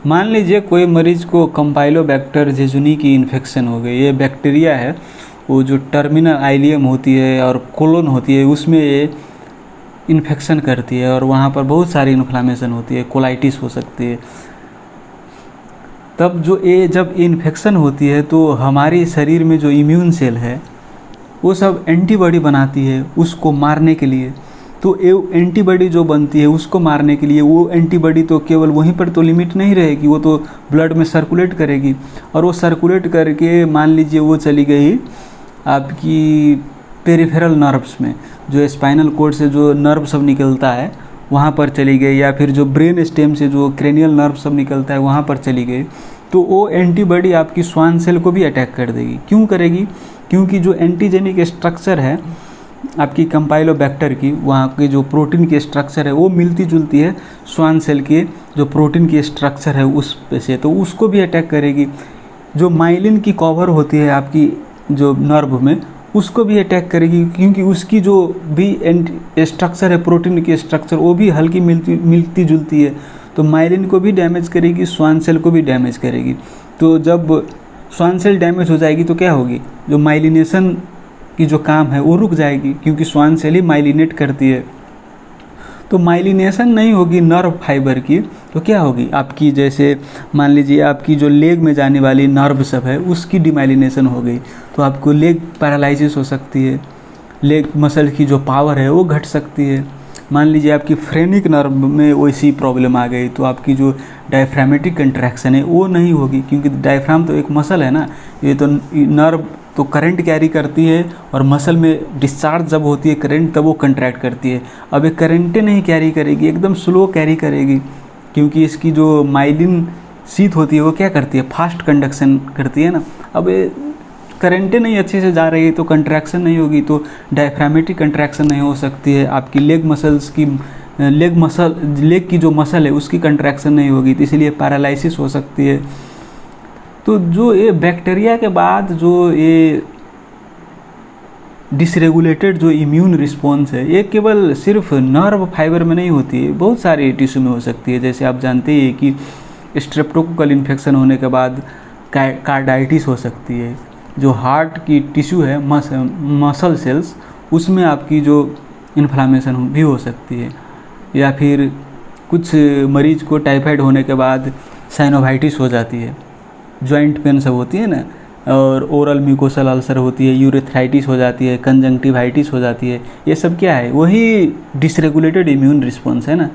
मान लीजिए कोई मरीज को कंपाइलोबैक्टर जेजुनी की इन्फेक्शन हो गई। ये बैक्टीरिया है, वो जो टर्मिनल आइलियम होती है और कोलोन होती है उसमें ये इन्फेक्शन करती है और वहाँ पर बहुत सारी इन्फ्लामेशन होती है, कोलाइटिस हो सकती है। तब जब इन्फेक्शन होती है तो हमारे शरीर में जो इम्यून सेल है वो सब एंटीबॉडी बनाती है उसको मारने के लिए। तो ये एंटीबॉडी जो बनती है उसको मारने के लिए, वो एंटीबॉडी तो केवल वहीं पर तो लिमिट नहीं रहेगी, वो तो ब्लड में सर्कुलेट करेगी और वो सर्कुलेट करके मान लीजिए वो चली गई आपकी पेरिफेरल नर्व्स में, जो स्पाइनल कोड से जो नर्व सब निकलता है वहाँ पर चली गई, या फिर जो ब्रेन स्टेम से जो क्रेनियल नर्व सब निकलता है वहाँ पर चली गई। तो वो एंटीबॉडी आपकी स्वान सेल को भी अटैक कर देगी। क्यों करेगी? क्योंकि जो एंटीजेनिक स्ट्रक्चर है आपकी कंपाइलोबैक्टर की, वहाँ की जो प्रोटीन की स्ट्रक्चर है वो मिलती जुलती है स्वान सेल के जो प्रोटीन की स्ट्रक्चर है उस पे से, तो उसको भी अटैक करेगी। जो माइलिन की कवर होती है आपकी जो नर्व में उसको भी अटैक करेगी, क्योंकि उसकी जो भी स्ट्रक्चर है प्रोटीन की स्ट्रक्चर वो भी हल्की मिलती जुलती है, तो माइलिन को भी डैमेज करेगी, स्वान सेल को भी डैमेज करेगी। तो जब स्वान सेल डैमेज हो जाएगी तो क्या होगी? जो माइलिनेशन की जो काम है वो रुक जाएगी, क्योंकि स्वान सेल ही माइलिनेट करती है। तो माइलिनेशन नहीं होगी नर्व फाइबर की तो क्या होगी आपकी, जैसे मान लीजिए आपकी जो लेग में जाने वाली नर्व सब है उसकी डिमाइलिनेशन हो गई तो आपको लेग पैरालिसिस हो सकती है, लेग मसल की जो पावर है वो घट सकती है। मान लीजिए आपकी फ्रेनिक नर्व में वैसी प्रॉब्लम आ गई तो आपकी जो डायफ्रामेटिक कंट्रैक्शन है वो नहीं होगी, क्योंकि डायफ्राम तो एक मसल है ना, ये तो नर्व तो करंट कैरी करती है और मसल में डिस्चार्ज जब होती है करंट तब वो कंट्रैक्ट करती है। अब ये करंटें नहीं कैरी करेगी, एकदम स्लो कैरी करेगी, क्योंकि इसकी जो माइलिन शीथ होती है वो क्या करती है? फास्ट कंडक्शन करती है ना। अब ये करंटें नहीं अच्छे से जा रही है तो कंट्रैक्शन नहीं होगी, तो डायफ्रामेटिक कंट्रैक्शन नहीं हो सकती है। आपकी लेग की जो मसल है उसकी कंट्रैक्शन नहीं होगी, तो इसलिए पैरालिसिस हो सकती है। तो जो ये बैक्टीरिया के बाद जो ये डिसरेगुलेटेड जो इम्यून रिस्पॉन्स है ये केवल सिर्फ नर्व फाइबर में नहीं होती है, बहुत सारे टिश्यू में हो सकती है। जैसे आप जानते हैं कि स्ट्रेप्टोकोकल इन्फेक्शन होने के बाद कार्डाइटिस हो सकती है। जो हार्ट की टिश्यू है मसल सेल्स उसमें आपकी जो इन्फ्लामेशन भी हो सकती है, या फिर कुछ मरीज को टाइफाइड होने के बाद साइनोवाइटिस हो जाती है, जॉइंट पेन सब होती है ना, और ओरल म्यूकोसल अल्सर होती है, यूरेथ्राइटिस हो जाती है, कंजंक्टिवाइटिस हो जाती है। ये सब क्या है? वही डिसरेगुलेटेड इम्यून रिस्पॉन्स है ना।